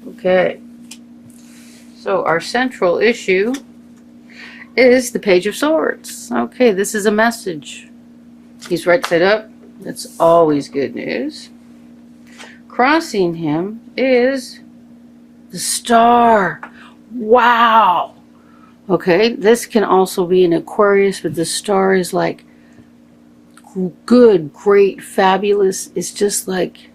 Okay. So our central issue is the Page of Swords. Okay, this is a message. He's right side up. That's always good news. Crossing him is the Star. Wow. Okay, this can also be an Aquarius, but the Star is like good, great, fabulous. It's just like,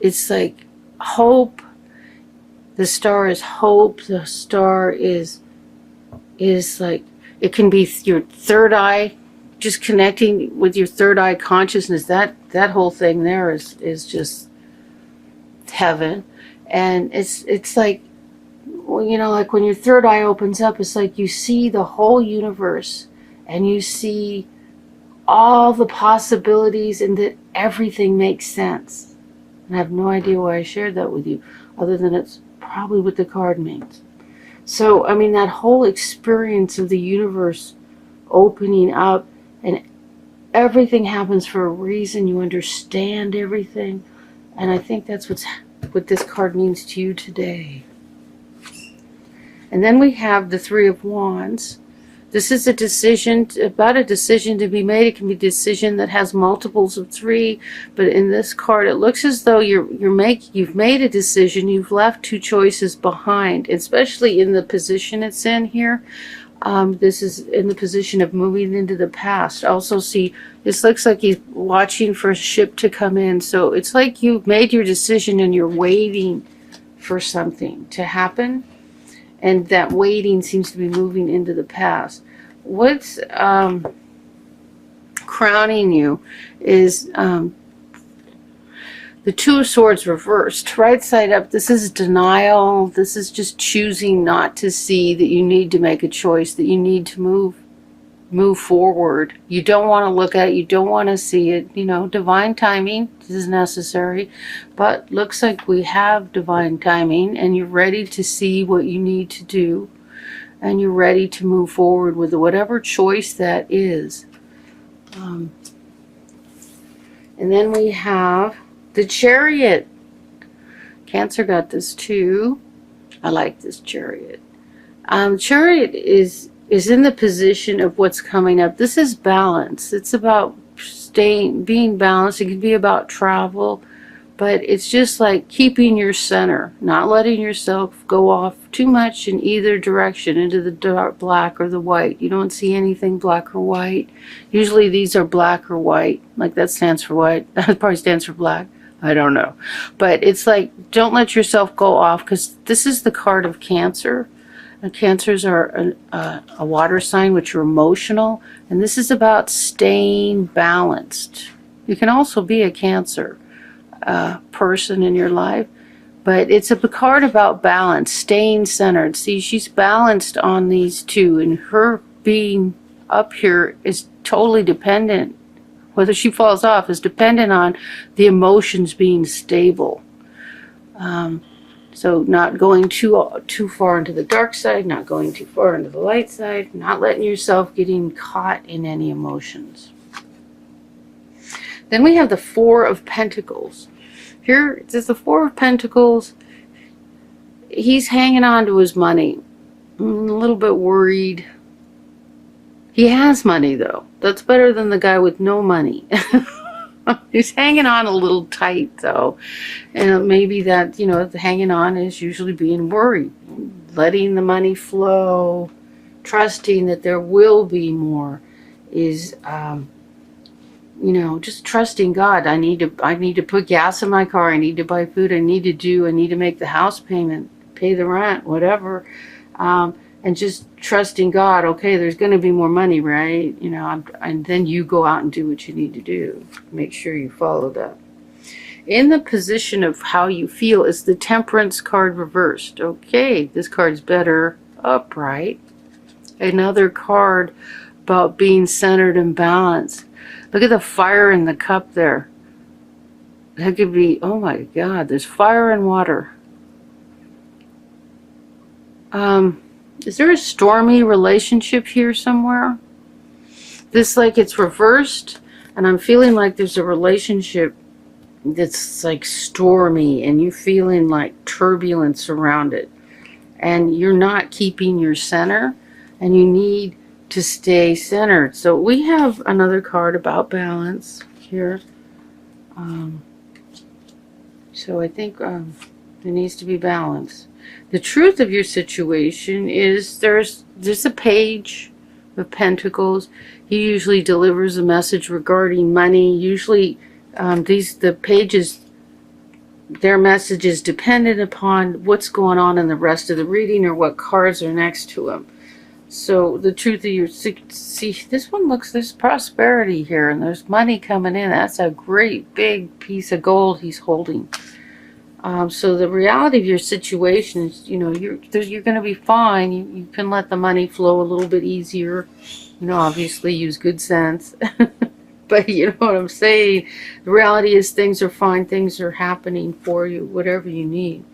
it's like hope. The Star is hope. The Star is like, it can be your third eye, just connecting with your third eye consciousness. That whole thing there is just heaven. And it's like, well, you know, like when your third eye opens up, it's like you see the whole universe and you see all the possibilities and that everything makes sense. And I have no idea why I shared that with you, other than it's probably what the card means. So, I mean, that whole experience of the universe opening up and everything happens for a reason. You understand everything. And I think that's what this card means to you today. And then we have the Three of Wands. This is a decision, about a decision to be made. It can be a decision that has multiples of three, but in this card, it looks as though you've made a decision. You've left two choices behind, especially in the position it's in here. This is in the position of moving into the past. Also, see, this looks like he's watching for a ship to come in. So it's like you've made your decision and you're waiting for something to happen. And that waiting seems to be moving into the past. What's crowning you is the Two of Swords reversed. Right side up, this is denial. This is just choosing not to see that you need to make a choice, that you need to move forward. You don't want to look at it. You don't want to see it. You know, divine timing is necessary, but looks like we have divine timing and you're ready to see what you need to do and you're ready to move forward with whatever choice that is. And then we have the Chariot. Cancer got this too. I like this Chariot. Chariot is in the position of what's coming up. This is balance. It's about being balanced. It could be about travel, but it's just like keeping your center, not letting yourself go off too much in either direction, into the dark black or the white. You don't see anything black or white. Usually these are black or white. Like that stands for white. That probably stands for black. I don't know. But it's like, don't let yourself go off, because this is the card of Cancer. And Cancers are a water sign, which are emotional, and this is about staying balanced. You can also be a Cancer person in your life, but it's a card about balance, staying centered. See, she's balanced on these two, and her being up here is totally dependent. Whether she falls off is dependent on the emotions being stable. So not going too far into the dark side, not going too far into the light side, not letting yourself getting caught in any emotions. Then we have the Four of Pentacles. Here, there's the Four of Pentacles. He's hanging on to his money. A little bit worried. He has money, though. That's better than the guy with no money. He's hanging on a little tight, though. And maybe that, you know, hanging on is usually being worried. Letting the money flow, trusting that there will be more, is, you know, just trusting God. I need to put gas in my car. I need to buy food. I need to make the house payment, pay the rent, whatever. And just trusting God, okay, there's going to be more money, right? You know, and then you go out and do what you need to do. Make sure you follow that. In the position of how you feel is the Temperance card reversed. Okay, this card's better upright. Another card about being centered and balanced. Look at the fire in the cup there. That could be, oh my God, there's fire and water. Is there a stormy relationship here somewhere? This, like, it's reversed, and I'm feeling like there's a relationship that's like stormy, and you feeling like turbulence around it, and you're not keeping your center, and you need to stay centered. So we have another card about balance here. So I think there needs to be balance. The truth of your situation is there's a page of pentacles. He usually delivers a message regarding money. Usually the pages, their message is dependent upon what's going on in the rest of the reading or what cards are next to them. So the truth of your, see, this one looks, there's prosperity here and there's money coming in. That's a great big piece of gold he's holding. So the reality of your situation is, you know, you're going to be fine. You can let the money flow a little bit easier. You know, obviously use good sense. But you know what I'm saying? The reality is things are fine. Things are happening for you, whatever you need.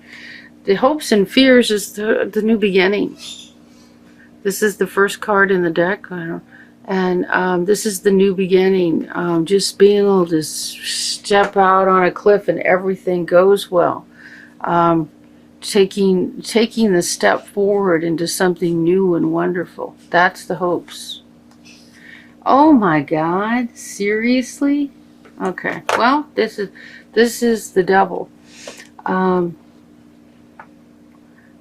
The hopes and fears is the new beginning. This is the first card in the deck. And this is the new beginning. Just being able to step out on a cliff and everything goes well. Taking the step forward into something new and wonderful. That's the hopes. Oh my God, seriously? Okay, well, this is the devil.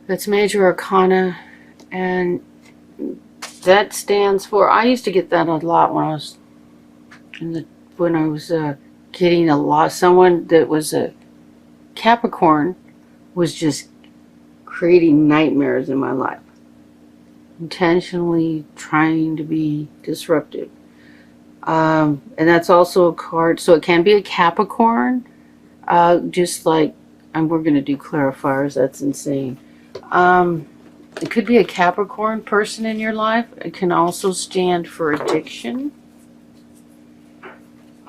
That's major arcana, and that stands for, I used to get that a lot when I was getting a lot. Someone that was a Capricorn was just creating nightmares in my life, intentionally trying to be disruptive. And that's also a card, so it can be a Capricorn, just like, and we're going to do clarifiers, that's insane. It could be a Capricorn person in your life. It can also stand for addiction.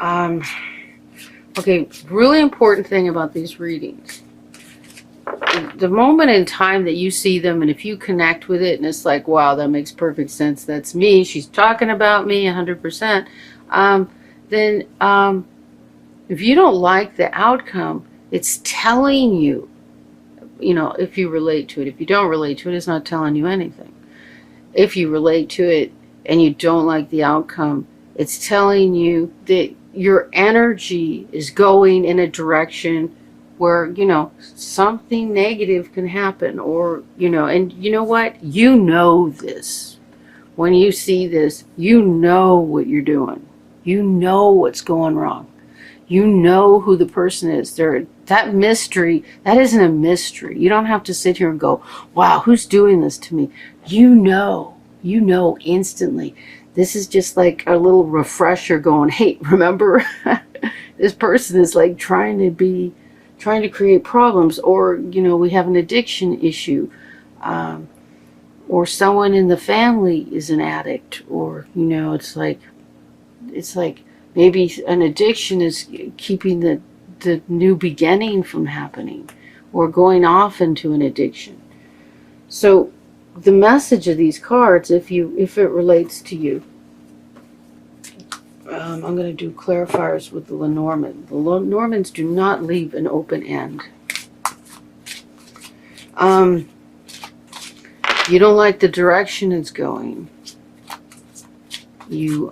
Okay, really important thing about these readings. The moment in time that you see them, and if you connect with it, and it's like, wow, that makes perfect sense. That's me. She's talking about me 100%. Then if you don't like the outcome, it's telling you, you know, if you relate to it. If you don't relate to it, it's not telling you anything. If you relate to it and you don't like the outcome, it's telling you that your energy is going in a direction where, you know, something negative can happen, or, you know, and you know what? You know this. When you see this, you know what you're doing. You know what's going wrong. You know who the person is. That mystery, that isn't a mystery. You don't have to sit here and go, wow, who's doing this to me? You know instantly. This is just like a little refresher going, hey, remember, this person is like trying to create problems, or, you know, we have an addiction issue, or someone in the family is an addict, or, you know, it's like maybe an addiction is keeping the new beginning from happening, or going off into an addiction. So the message of these cards, if it relates to you, I'm going to do clarifiers with the Lenormand. The Lenormands do not leave an open end. You don't like the direction it's going. You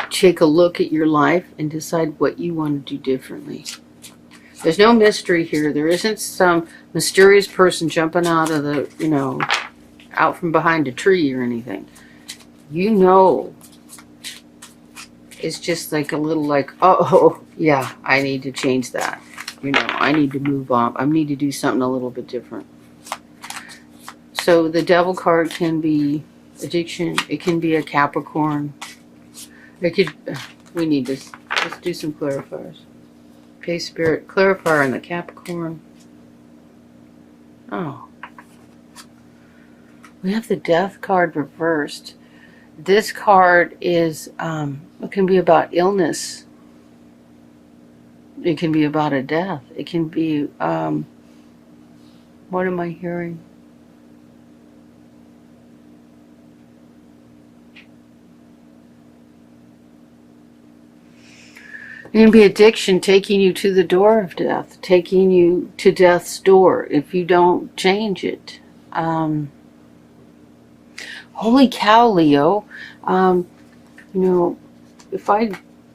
take a look at your life and decide what you want to do differently. There's no mystery here. There isn't some mysterious person jumping out of the, you know, out from behind a tree or anything. You know, it's just like a little like, oh, yeah, I need to change that. You know, I need to move on. I need to do something a little bit different. So the Devil card can be addiction. It can be a Capricorn. It could, we need to, let's do some clarifiers. Okay, Spirit, clarifier on the Capricorn. Oh. We have the Death card reversed. This card is, it can be about illness. It can be about a death. It can be, what am I hearing? It can be addiction taking you to the door of death, taking you to death's door if you don't change it. Holy cow, Leo. You know, if I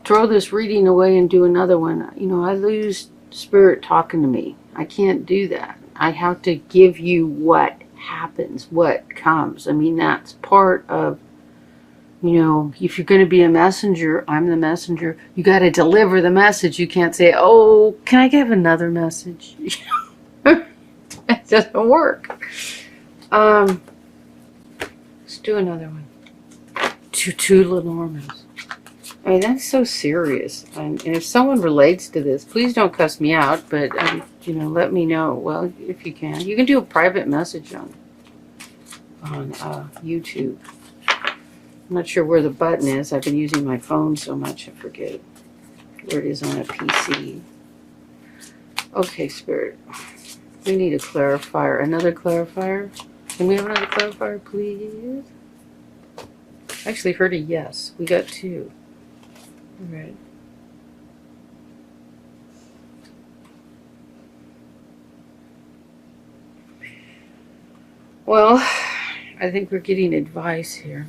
throw this reading away and do another one, you know, I lose spirit talking to me. I can't do that. I have to give you what happens, what comes. I mean, that's part of, you know, if you're going to be a messenger, I'm the messenger. You got to deliver the message. You can't say, oh, can I give another message? It doesn't work. Let's do another one. To Lenormand's. I mean, that's so serious. And if someone relates to this, please don't cuss me out, but, you know, let me know. Well, if you can. You can do a private message on YouTube. I'm not sure where the button is. I've been using my phone so much, I forget where it is on a PC. Okay, Spirit. We need a clarifier. Another clarifier? Can we have another clarifier, please? I actually heard a yes. We got two. All right. Well, I think we're getting advice here.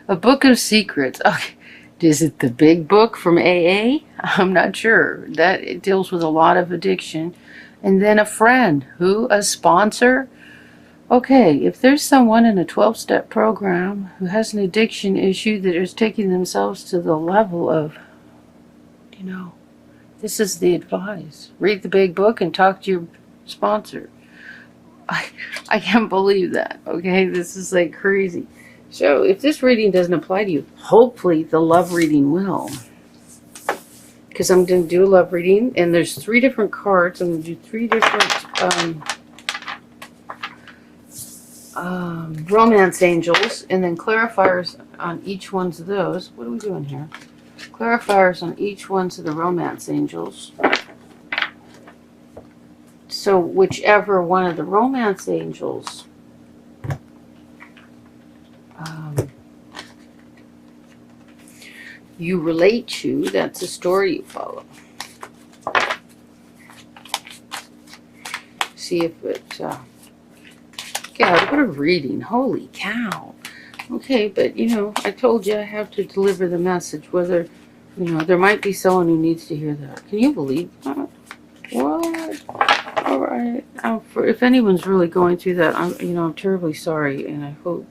A book of secrets. Okay. Is it the big book from AA? I'm not sure. That it deals with a lot of addiction. And then a friend. Who? A sponsor? Okay, if there's someone in a 12-step program who has an addiction issue that is taking themselves to the level of, you know, this is the advice. Read the big book and talk to your sponsor. I can't believe that, okay? This is like crazy. So if this reading doesn't apply to you, hopefully the love reading will. Because I'm going to do a love reading, and there's 3 different cards. I'm going to do 3 different romance angels, and then clarifiers on each one of those. What are we doing here? Clarifiers on each one of the romance angels. So whichever one of the romance angels you relate to, that's the story you follow. See if it God, what a reading. Holy cow. Okay, but, you know, I told you I have to deliver the message, whether, you know, there might be someone who needs to hear that. Can you believe that? What? All right. If anyone's really going through that, I'm terribly sorry, and I hope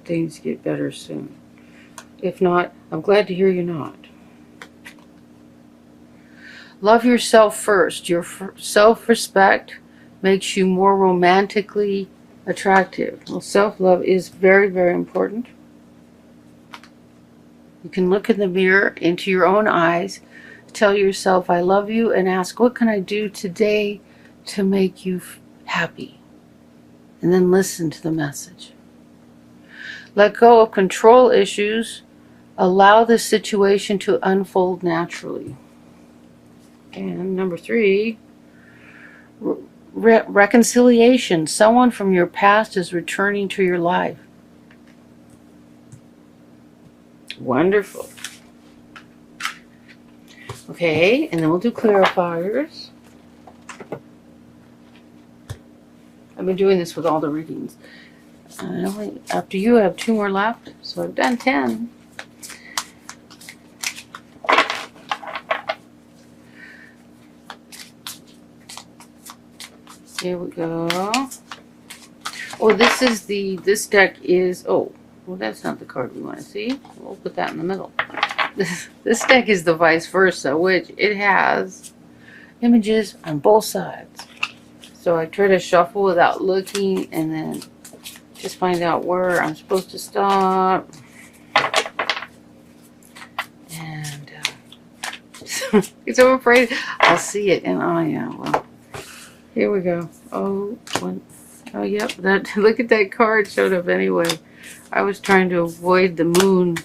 things get better soon. If not, I'm glad to hear you're not. Love yourself first. Your self-respect makes you more romantically attractive. Well, self-love is very, very important. You can look in the mirror into your own eyes, tell yourself, I love you, and ask, what can I do today to make you happy? And then listen to the message. Let go of control issues. Allow the situation to unfold naturally. And number 3, reconciliation. Someone from your past is returning to your life. Wonderful. Okay, and then we'll do clarifiers. I've been doing this with all the readings. After you, I have 2 more left, so I've done 10. Here we go. Oh, this deck is, well, that's not the card we want to see. We'll put that in the middle. This deck is the vice versa, which it has images on both sides. So I try to shuffle without looking and then just find out where I'm supposed to stop. And because I'm afraid I'll see it. And well, here we go. Oh, yep. Look at that card showed up anyway. I was trying to avoid the moon.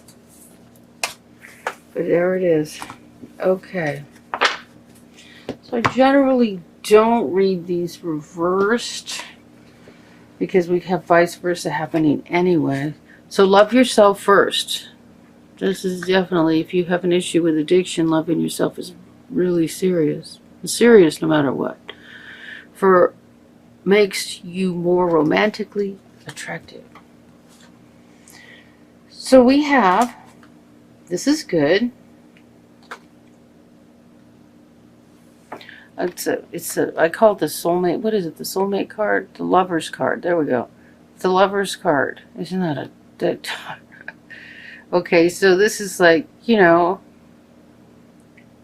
But there it is. Okay. So I generally don't read these reversed because we have vice versa happening anyway. So love yourself first. This is definitely, if you have an issue with addiction, loving yourself is really serious. It's serious no matter what. For makes you more romantically attractive. So we have, this is good. I call it the soulmate. What is it? The soulmate card? The lover's card. There we go. The lover's card. Isn't that okay, so this is like, you know,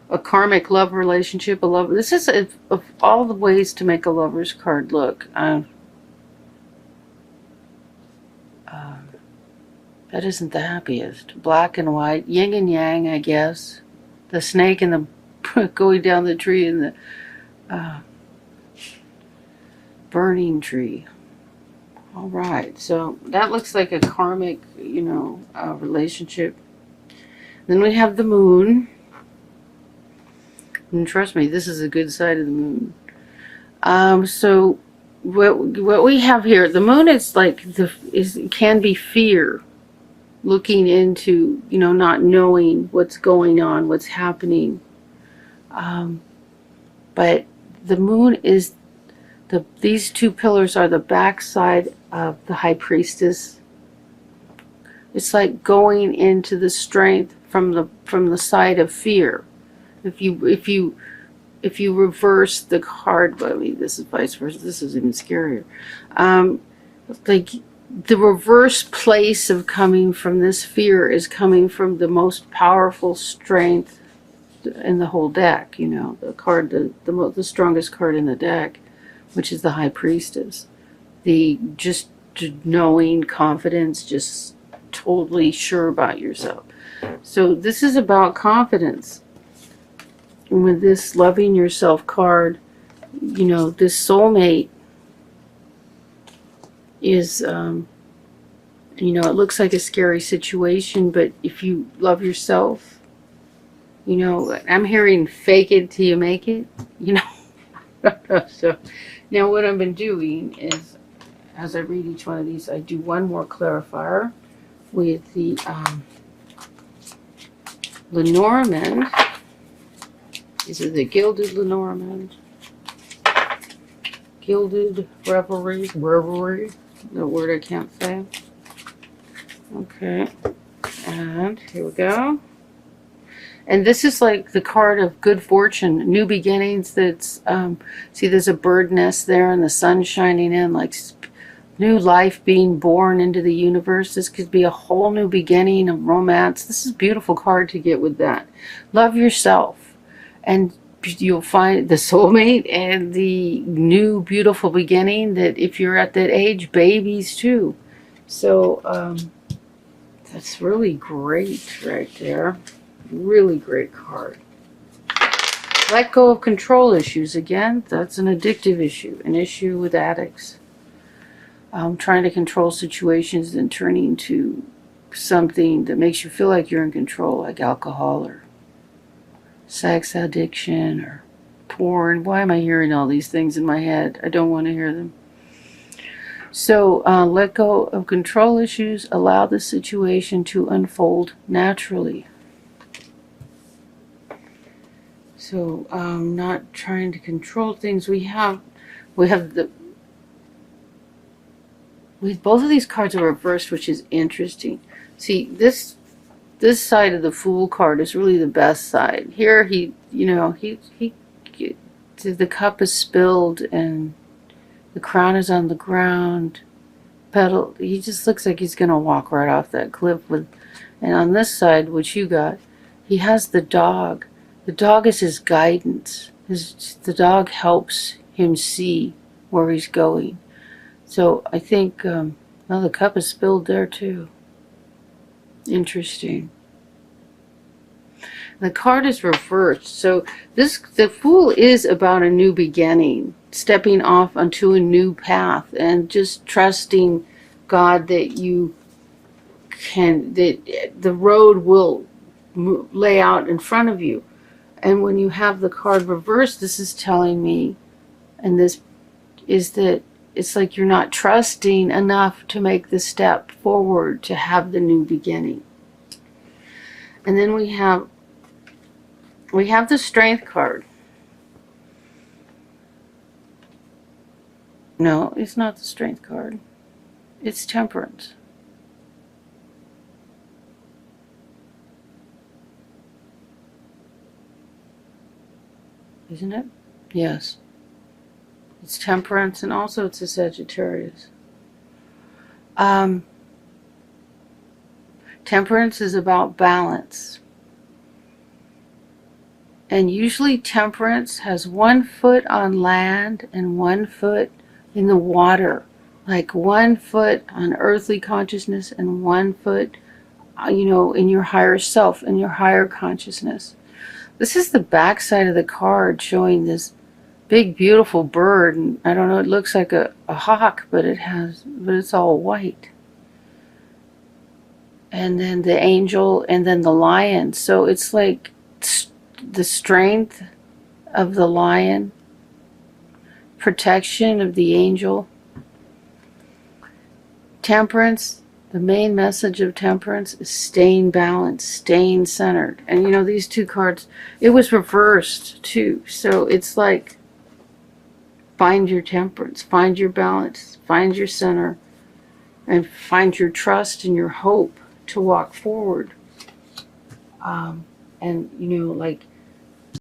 a karmic love relationship, a love. This is of all the ways to make a lover's card look. That isn't the happiest. Black and white, yin and yang, I guess. The snake and the going down the tree and the burning tree. All right, so that looks like a karmic, you know, relationship. Then we have the moon. And trust me, this is a good side of the moon. So what we have here, the moon is like can be fear, looking into, you know, not knowing what's going on, what's happening. But the moon is these two pillars are the backside of the high priestess. It's like going into the strength from the side of fear. If you reverse the card, but I mean, this is vice versa. This is even scarier. Like the reverse place of coming from this fear is coming from the most powerful strength in the whole deck. You know, the card, the strongest card in the deck, which is the high priestess. The just knowing, confidence, just totally sure about yourself. So this is about confidence. And with this loving yourself card, you know, this soulmate is, you know, it looks like a scary situation, but if you love yourself, you know, I'm hearing fake it till you make it, you know. So now what I've been doing is, as I read each one of these, I do one more clarifier with the Lenormand. These are the Gilded Lenormand. Gilded Revelry, the word I can't say. Okay, and here we go. And this is like the card of good fortune, new beginnings. That's see, there's a bird nest there and the sun shining in, like new life being born into the universe. This could be a whole new beginning of romance. This is a beautiful card to get with that. Love yourself, and you'll find the soulmate and the new beautiful beginning. That if you're at that age, babies too. So that's really great right there. Really great card. Let go of control issues. Again, that's an addictive issue, an issue with addicts. Trying to control situations and turning to something that makes you feel like you're in control, like alcohol or sex addiction or porn. Why am I hearing all these things in my head? I don't want to hear them. So let go of control issues. Allow the situation to unfold naturally. So not trying to control things. We have both of these cards are reversed, which is interesting. See, this side of the Fool card is really the best side. Here the cup is spilled and the crown is on the ground. He just looks like he's gonna walk right off that cliff with. And on this side, which you got, he has the dog. The dog is his guidance. The dog helps him see where he's going. So I think, well, the cup is spilled there too. Interesting. The card is reversed. So the Fool is about a new beginning, stepping off onto a new path and just trusting God that the road will lay out in front of you. And when you have the card reversed, this is telling me, and this is that it's like you're not trusting enough to make the step forward to have the new beginning. And then we have the Strength card. No, it's not the Strength card. It's Temperance. Isn't it? Yes. It's Temperance, and also it's a Sagittarius. Temperance is about balance. And usually Temperance has 1 foot on land and 1 foot in the water. Like 1 foot on earthly consciousness and 1 foot, in your higher self, in your higher consciousness. This is the back side of the card showing this big beautiful bird, and I don't know, it looks like a hawk, but it's all white. And then the angel, and then the lion. So it's like the strength of the lion, protection of the angel. Temperance, the main message of Temperance is staying balanced, staying centered. And these two cards, it was reversed too. So it's like, find your temperance, find your balance, find your center, and find your trust and your hope to walk forward. And like